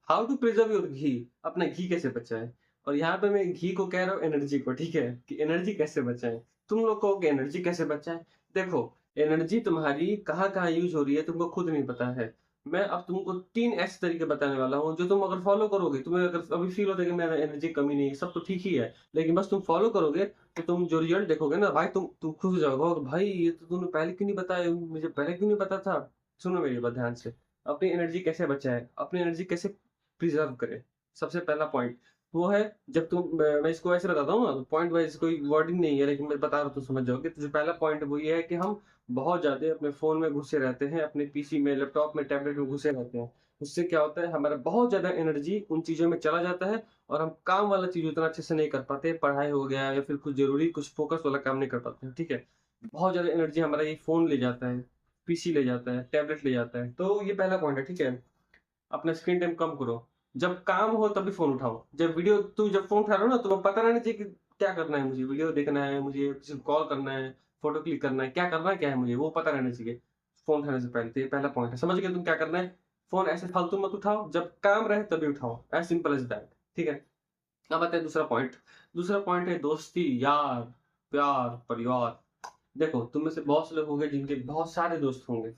How to preserve your घी, अपना घी कैसे बचाएँ? और यहाँ पे मैं घी को कह रहा हूँ एनर्जी को, ठीक है? कि एनर्जी कैसे बचाएँ? तुम लोग कहोगे एनर्जी कैसे बचाएँ? देखो, एनर्जी तुम्हारी कहाँ-कहाँ यूज़ हो रही है तुमको खुद नहीं पता है। मैं अब तुमको 3 ऐसे तरीके बताने वाला हूँ जो तुम अगर फ़ॉलो करोगे, तुम्हें अगर अभी फ़ील होता है कि मेरा एनर्जी कमी नहीं है, सब तो ठीक ही है। लेकिन बस तुम फ़ॉलो करोगे तो तुम जो रिज़ल्ट देखोगे ना भाई तुम खुश हो जाओगे और भाई ये तो तूने पहले क्यों नहीं बताया? मुझे पहले क्यों नहीं पता था? सुनो मेरी बात ध्यान से। अपनी एनर्जी कैसे बचाएँ? अपनी एनर्जी कैसे प्रिज़र्व करें? सबसे पहला पॉइंट वो है जब तुम मैं इसको ऐसे बताता हूँ ना, पॉइंट वाइज़ कोई वर्डिंग नहीं है लेकिन मैं बता रहा हूँ तो समझ जाओगे। तो जो पहला पॉइंट है वो ये है कि हम बहुत ज़्यादा अपने फ़ोन में घुसे रहते हैं, अपने पीसी में, लैपटॉप में, टैबलेट में घुसे रहते हैं। उससे क्या होता है हमारा बहुत ज़्यादा एनर्जी उन चीज़ों में चला जाता है और हम काम वाला चीज़ उतना अच्छे से नहीं कर पाते। पढ़ाई हो गया या फिर कुछ ज़रूरी कुछ फ़ोकस वाला काम नहीं कर पाते हैं, ठीक है? बहुत ज़्यादा एनर्जी हमारा ये फ़ोन ले जाता है, पीसी ले जाता है, टैबलेट ले जाता है। तो ये पहला पॉइंट है, ठीक है? अपना स्क्रीन टाइम कम करो। जब काम हो तभी फ़ोन उठाओ। जब फ़ोन उठा रहे हो ना तुम्हें पता रहना चाहिए कि क्या करना है मुझे, वीडियो देखना है, मुझे किसी को कॉल करना है, फ़ोटो क्लिक करना है, क्या है मुझे वो पता रहना चाहिए, फ़ोन उठाने से पहले। तो ये पहला पॉइंट है। समझ गए तुम क्या करना है? फ़ोन ऐसे फालतू मत उठाओ, जब काम रहे तभी उठाओ। एज़ सिंपल एज़ दैट, ठीक है? अब आता है दूसरा पॉइंट। दूसरा पॉइंट है दोस्ती, यार, प्यार, परिवार। देखो तुम में से बहुत से लोग होंगे जिनके बहुत सारे दोस्त होंगे।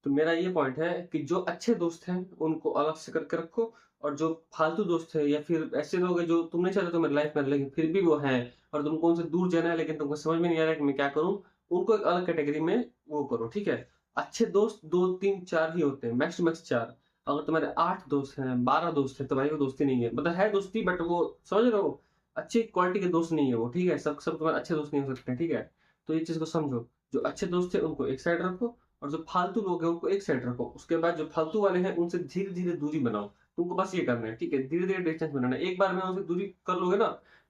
तो मेरा ये पॉइंट है कि जो अच्छे दोस्त हैं, उनको अलग से करके रखो और जो फालतू दोस्त हैं या फिर ऐसे लोग हैं जो तुम नहीं चाहते तुम्हारी लाइफ में लेकिन फिर भी वो हैं और तुमको उनसे दूर जाना है लेकिन तुमको समझ में नहीं आ रहा है कि मैं क्या करूँ? उनको एक अलग कैटेगरी में वो करो, ठीक है? अच्छे दोस्त 2, 3, 4 ही होते हैं, मैक्स टू मैक्स 4। अगर तुम्हारे 8 दोस्त हैं, 12 दोस्त हैं, तो भाई वो दोस्ती नहीं है। मतलब है दोस्ती बट वो समझ रहे हो? अच्छी क्वालिटी के दोस्त नहीं है वो, ठीक है? सब सब तुम्हारे अच्छे दोस्त नहीं हो सकते, ठीक है? तो ये चीज़ को समझो। जो अच्छे दोस्त हैं उनको एक साइड रखो और जो फालतू लोग हैं उनको एक साइड रखो। उसके बाद जो फालतू वाले हैं उनसे धीरे-धीरे दूरी बनाओ। तुमको बस ये करना है, ठीक है? धीरे-धीरे डिस्टेंस बनाना है। एक बार में उनसे दूरी कर लोगे ना,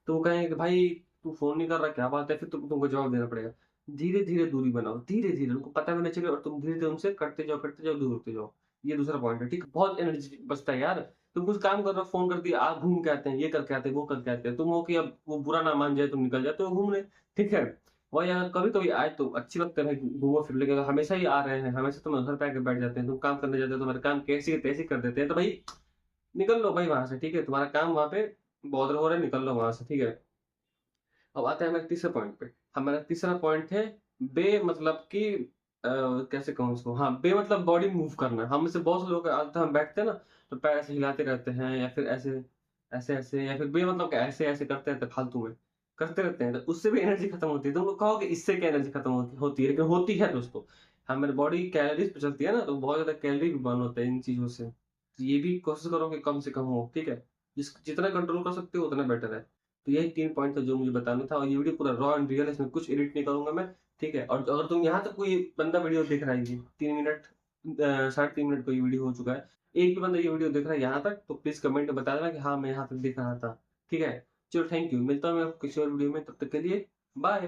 तो वो कहेंगे कि भाई तू फ़ोन नहीं कर रहा, क्या बात है? फिर तुमको जवाब देना पड़ेगा। धीरे-धीरे दूरी बनाओ, धीरे-धीरे उनको पता भी ना चले और तुम धीरे-धीरे उनसे कटते जाओ, दूर होते जाओ। ये दूसरा पॉइंट है, ठीक है? बहुत एनर्जी बचता है यार। तुम कुछ काम कर रहे हो, फ़ोन कर दिया, आप घूम के आते हैं, ये करके आते हैं, वो करके आते हैं। तुम हो कि अब वो बुरा ना मान जाए, तुम निकल जाते हो घूमने, ठीक है? वही अगर कभी-कभी आए तो अच्छी लगता है भाई घूमो फिर लेकिन अगर हमेशा ही आ रहे हैं, हमेशा तुम घर पे आके बैठ जाते हैं, तुम काम करने जाते हो, तुम्हारे काम कैसे के तैसे कर देते हैं, तो भाई निकल लो भाई वहाँ से, ठीक है? तुम्हारा काम वहाँ पे बॉदर हो रहा है, निकल लो वहाँ से, ठीक है? अब आते हैं हमारे तीसरे पॉइंट पे। हमारा तीसरा पॉइंट है बे मतलब कि कैसे कहूँ इसको? हाँ, बे मतलब बॉडी मूव करना। हम में से बहुत से लोग आदत है हम बैठते हैं ना, तो पैर ऐसे हिलाते रहते हैं या फिर ऐसे, ऐसे-ऐसे या फिर बे मतलब क्या ऐसे-ऐसे करते रहते हैं फालतू में, करते रहते हैं। तो उससे भी एनर्जी खत्म होती है। तुम लोग कहोगे इससे क्या एनर्जी खत्म होती होती है, लेकिन होती है दोस्तों। हमारी बॉडी कैलोरीज़ पे चलती है ना, तो बहुत ज़्यादा कैलोरी भी बर्न होता है इन चीज़ों से। तो ये भी कोशिश करो कि कम से कम हो, ठीक है? जितना कंट्रोल कर सकते हो उतना बेटर है। तो यही 3 पॉइंट था जो मुझे बताना था और ये वीडियो पूरा रॉ एंड रियल है, इसमें कुछ एडिट नहीं करूँगा मैं, ठीक है? और अगर तुम यहाँ तक कोई बंदा वीडियो देख रहा है ये 3 मिनट साढ़े 3 मिनट का ये वीडियो हो चुका है। एक भी बंदा ये वीडियो देख रहा है यहाँ तक, तो प्लीज़ कमेंट में बता देना कि हाँ, मैं यहाँ तक देख रहा था, ठीक है? चलो थैंक यू, मिलता हूँ मैं आपको किसी और वीडियो में, तब तक के लिए बाय।